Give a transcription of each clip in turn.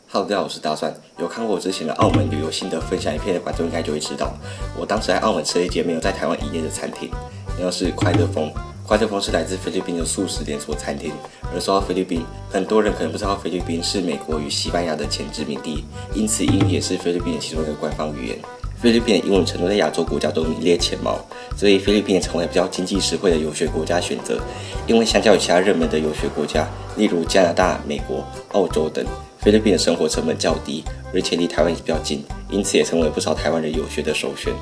Hello，大家好，我是大蒜。有看过我之前的澳门旅游心得分享影片的观众应该就会知道，我当时在澳门吃了一间没有在台湾营业的餐厅，那是快乐风。快乐风是来自菲律宾的素食连锁餐厅。而说到菲律宾，很多人可能不知道菲律宾是美国与西班牙的前殖民地，因此英语也是菲律宾的其中一个官方语言。菲律宾的英文程度在亚洲国家都名列前茅，所以菲律宾也成为比较经济实惠的游学国家选择。因为相较于其他热门的游学国家，例如加拿大、美国、澳洲等，菲律宾的生活成本较低，而且离台湾也比较近，因此也成为不少台湾人游学的首选。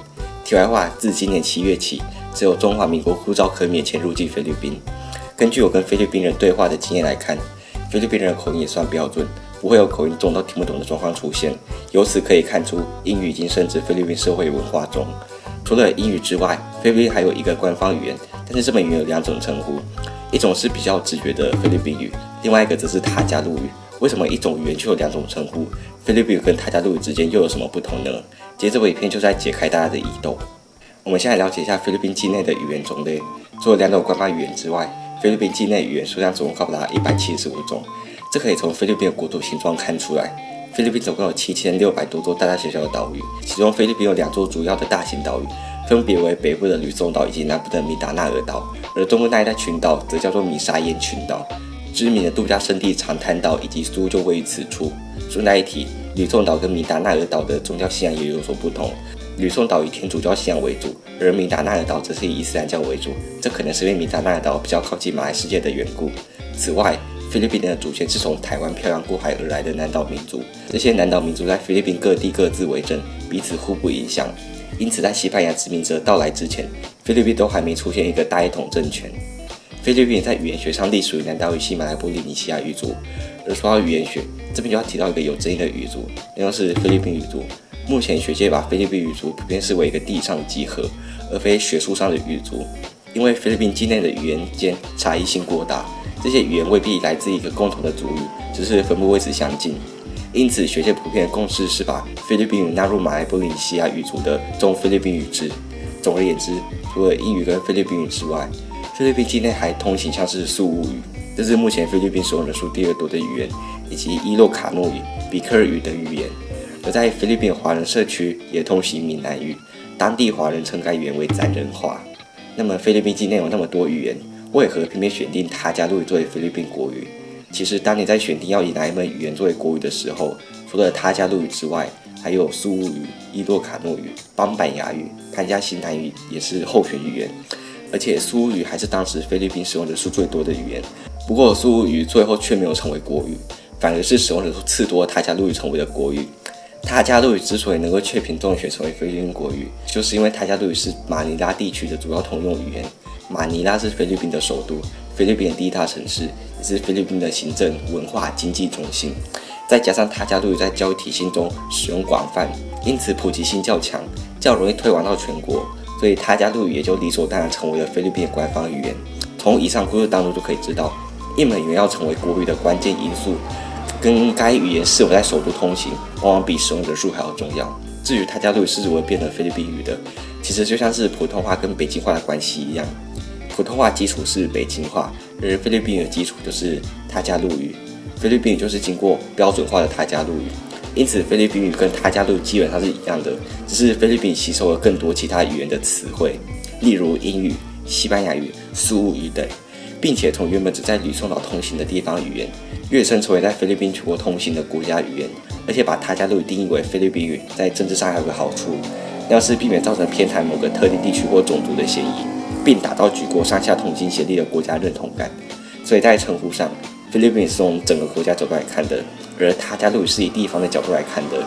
题外话，自今年7月起，只有中华民国护照可免签入境菲律宾。根据我跟菲律宾人对话的经验来看，菲律宾人的口音也算标准，不会有口音重到听不懂的状况出现。由此可以看出，英语已经深植菲律宾社会文化中。除了英语之外，菲律宾还有一个官方语言，但是这门语言有2种称呼，一种是比较直觉的菲律宾语，另外一个则是塔加陆语。为什么一种语言就有2种称呼？菲律宾语跟塔加陆语之间又有什么不同呢？今天这部影片就在解开大家的疑窦。我们先来了解一下菲律宾境内的语言种类。除了2种官方语言之外，菲律宾境内语言数量总共高达175种。这可以从菲律宾的国土形状看出来。菲律宾总共有7600多座大大小小的岛屿，其中菲律宾有2座主要的大型岛屿，分别为北部的吕宋岛以及南部的米达纳尔岛，而东部那一带群岛则叫做米沙烟群岛。知名的度假胜地长滩岛以及苏就位于此处。顺带一提，吕宋岛跟米达纳尔岛的宗教信仰也有所不同。吕宋岛以天主教信仰为主，而米达纳尔岛则是以伊斯兰教为主，这可能是因为米达纳尔岛比较靠近马来世界的缘故。此外，菲律宾人的祖先是从台湾漂洋过海而来的南岛民族，这些南岛民族在菲律宾各地各自为政，彼此互不影响。因此，在西班牙殖民者到来之前，菲律宾都还没出现一个大一统政权。菲律宾在语言学上隶属于南岛语系马来波利尼西亚语族。而说到语言学，这边就要提到一个有争议的语族，那就是菲律宾语族。目前学界把菲律宾语族普遍视为一个地上的集合，而非学术上的语族。因为菲律宾境内的语言间差异性过大，这些语言未必来自一个共同的族语，只是分布位置相近。因此，学界普遍的共识是把菲律宾语纳入马来波利尼西亚语族的中菲律宾语制。总而言之，除了英语跟菲律宾语之外，菲律宾境内还通行像是苏武语，这是目前菲律宾使用人数第2多的语言，以及伊洛卡诺语、比克尔语等语言。而在菲律宾华人社区也通行闽南语，当地华人称该语言为赞人话。那么菲律宾境内有那么多语言，为何偏偏选定塔加陆语作为菲律宾国语？其实当你在选定要以哪一门语言作为国语的时候，除了塔加陆语之外，还有苏武语、伊洛卡诺语、邦板牙语、潘加西南语也是候选语言。而且苏武语还是当时菲律宾使用人数最多的语言。不过苏武语最后却没有成为国语，反而是使用人数次多的塔加陆语成为了国语。塔加陆语之所以能够确评中选成为菲律宾国语，就是因为塔加陆语是马尼拉地区的主要通用语言。马尼拉是菲律宾的首都，菲律宾的第1大城市，也是菲律宾的行政、文化、经济中心。再加上塔加陆语在教育体系中使用广泛，因此普及性较强，较容易推广到全国，所以塔加陆语也就理所当然成为了菲律宾的官方语言。从以上故事当中就可以知道，一门语言要成为国语的关键因素，跟该语言是否在首都通行，往往比使用人数还要重要。至于塔加陆语是如何变成菲律宾语的，其实就像是普通话跟北京话的关系一样。普通话基础是北京话，而菲律宾语的基础就是塔加陆语。菲律宾语就是经过标准化的塔加陆语，因此菲律宾语跟塔加陆语基本上是一样的，只是菲律宾语吸收了更多其他语言的词汇，例如英语、西班牙语、苏武语等，并且从原本只在吕宋岛通行的地方语言，跃升成为在菲律宾全国通行的国家语言。而且把塔加陆语定义为菲律宾语，在政治上还有个好处，那是避免造成偏袒某个特定地区或种族的嫌疑，并达到举国上下同心协力的国家认同感。所以在称呼上，菲律宾语是从整个国家角度来看的，而塔加陆语是以地方的角度来看的。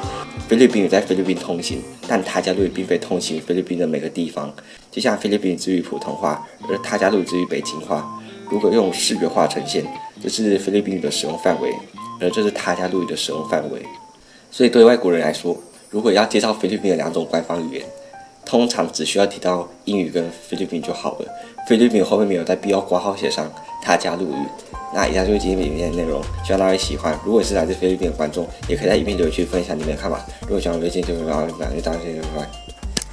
菲律宾语在菲律宾通行，但塔加陆语并非通行菲律宾的每个地方。就像菲律宾语之于普通话，而塔加陆语之于北京话。如果用视觉化呈现，这是菲律宾语的使用范围，而这是塔加陆语的使用范围。所以对外国人来说，如果要介绍菲律宾的2种官方语言，通常只需要提到英语跟菲律宾就好了。菲律宾后面没有在必要括号写上塔加陆语。那以上就是今天影片的内容，希望大家会喜欢。如果是来自菲律宾的观众，也可以在影片留言区分享你们的看法。如果喜欢我的影片，就别忘了点赞、谢谢，拜拜。